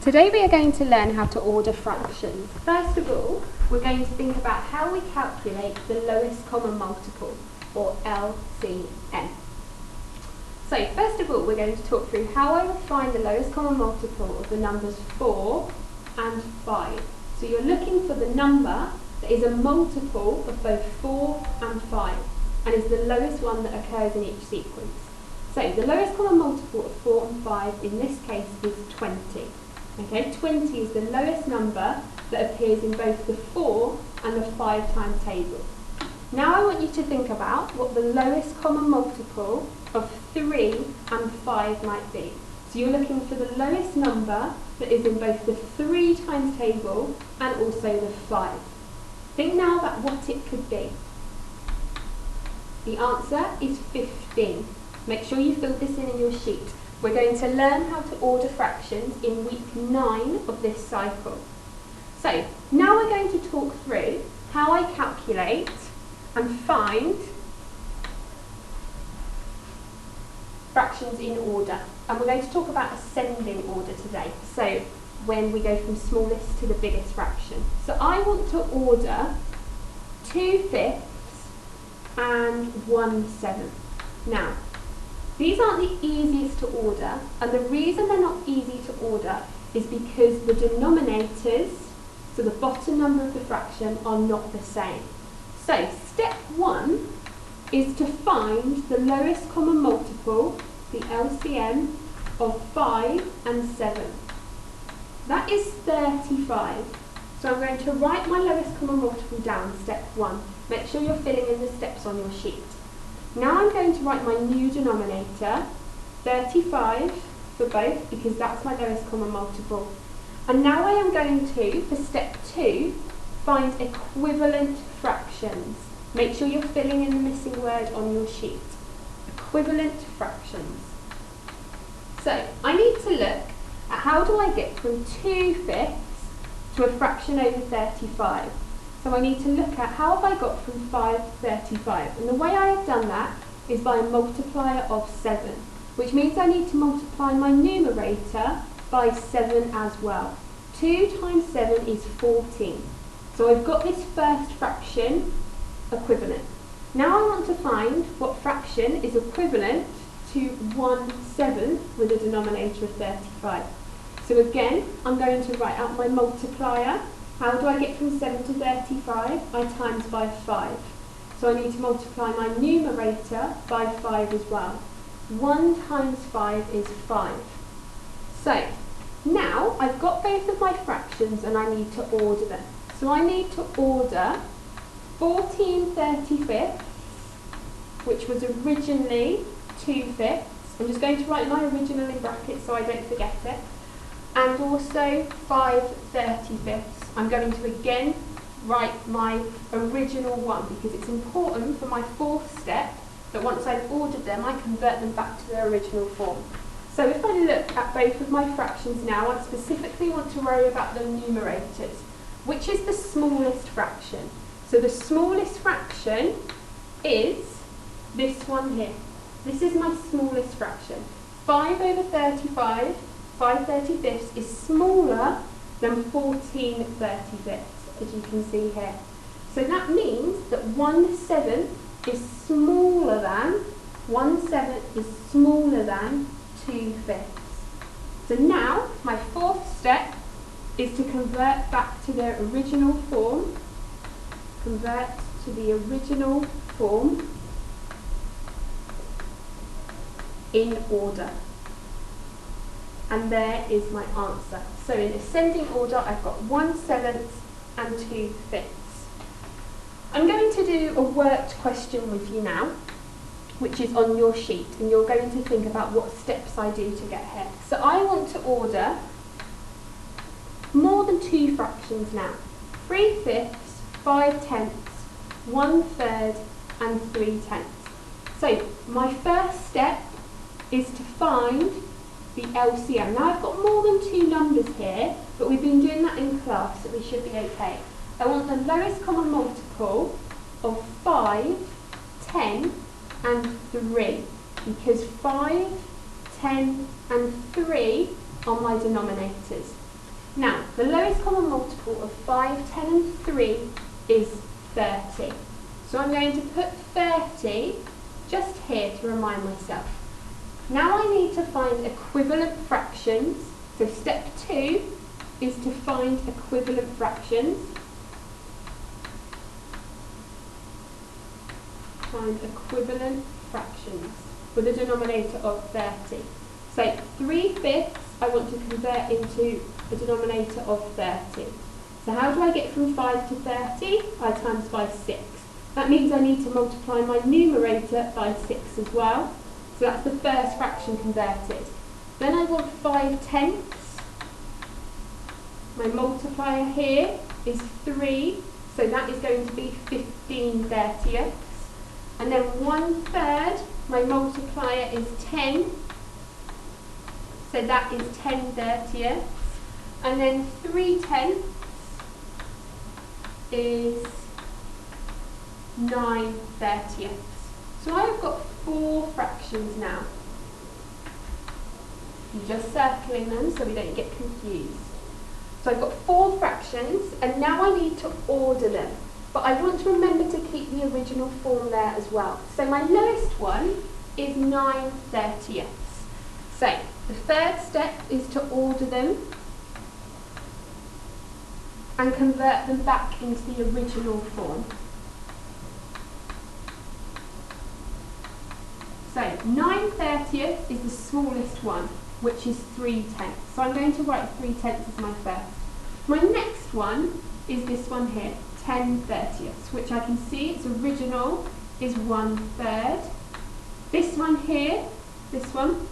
Today we are going to learn how to order fractions. First of all, we're going to think about how we calculate the lowest common multiple, or LCM. So first of all, we're going to talk through how I would find the lowest common multiple of the numbers 4 and 5. So you're looking for the number that is a multiple of both 4 and 5 and is the lowest one that occurs in each sequence. So the lowest common multiple of 4 and 5 in this case is 20. Okay, 20 is the lowest number that appears in both the 4 and the 5 times table. Now I want you to think about what the lowest common multiple of 3 and 5 might be. So you're looking for the lowest number that is in both the 3 times table and also the 5. Think now about what it could be. The answer is 15. Make sure you fill this in your sheet. We're going to learn how to order fractions in week 9 of this cycle. So now we're going to talk through how I calculate and find fractions in order. And we're going to talk about ascending order today. So when we go from smallest to the biggest fraction. So I want to order 2/5 and 1/7. Now, these aren't the easiest to order, and the reason they're not easy to order is because the denominators, so the bottom number of the fraction, are not the same. So step 1 is to find the lowest common multiple, the LCM, of 5 and 7. That is 35. So I'm going to write my lowest common multiple down, step 1. Make sure you're filling in the steps on your sheet. Now I'm going to write my new denominator, 35 for both, because that's my lowest common multiple. And now I am going to, for step 2, find equivalent fractions. Make sure you're filling in the missing word on your sheet. Equivalent fractions. So I need to look at how do I get from 2/5 to a fraction over 35. So I need to look at how have I got from 5 to 35. And the way I have done that is by a multiplier of 7, which means I need to multiply my numerator by 7 as well. 2 times 7 is 14. So I've got this first fraction equivalent. Now I want to find what fraction is equivalent to 1/7 with a denominator of 35. So again, I'm going to write out my multiplier. How do I get from 7 to 35? I times by 5. So I need to multiply my numerator by 5 as well. 1 times 5 is 5. So now I've got both of my fractions and I need to order them. So I need to order 14/35, which was originally 2/5. I'm just going to write my original in brackets so I don't forget it. And also 5/35. I'm going to again write my original one because it's important for my 4th step that once I've ordered them, I convert them back to their original form. So if I look at both of my fractions now, I specifically want to worry about the numerators, which is the smallest fraction. So the smallest fraction is this one here. This is my smallest fraction. 5 over 35, 5/35 is smaller than 14/35, as you can see here. So that means that 1/7 is smaller than 2/5. So now my 4th step is to convert back to their original form. Convert to the original form in order. And there is my answer. So in ascending order, I've got 1/7 and 2/5. I'm going to do a worked question with you now, which is on your sheet, and you're going to think about what steps I do to get here. So I want to order more than 2 fractions now. 3/5, 5/10, 1/3, and 3/10. So my first step is to find the LCM. Now I've got more than 2 numbers here, but we've been doing that in class, so we should be okay. I want the lowest common multiple of 5, 10, and 3, because 5, 10, and 3 are my denominators. Now, the lowest common multiple of 5, 10 and 3 is 30. So I'm going to put 30 just here to remind myself. Now I need to find equivalent fractions. So step 2 is to find equivalent fractions. Find equivalent fractions with a denominator of 30. So 3/5 I want to convert into a denominator of 30. So how do I get from 5 to 30? I times by 6. That means I need to multiply my numerator by 6 as well. So that's the first fraction converted. Then I want 5/10. My multiplier here is 3, so that is going to be 15/30. And then 1/3, my multiplier is 10, so that is 10/30. And then 3/10 is 9/30. So I've got 4 fractions now. I'm just circling them so we don't get confused. So I've got 4 fractions, and now I need to order them. But I want to remember to keep the original form there as well. So my lowest one is 9/30. So the third step is to order them and convert them back into the original form. So 9/30 is the smallest one, which is 3/10. So I'm going to write 3/10 as my first. My next one is this one here, 10/30, which I can see its original is 1/3. This one here, this one,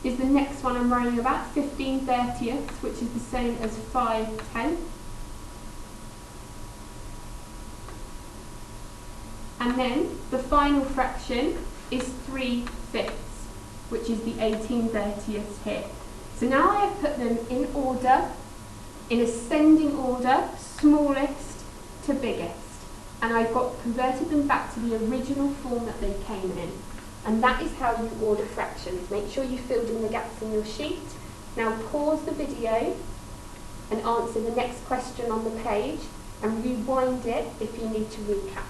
is the next one I'm worrying about, 15/30, which is the same as 5/10. And then the final fraction is 3/5, which is the 18/30 here. So now I have put them in order, in ascending order, smallest to biggest. And I've converted them back to the original form that they came in. And that is how you order fractions. Make sure you filled in the gaps in your sheet. Now pause the video and answer the next question on the page and rewind it if you need to recap.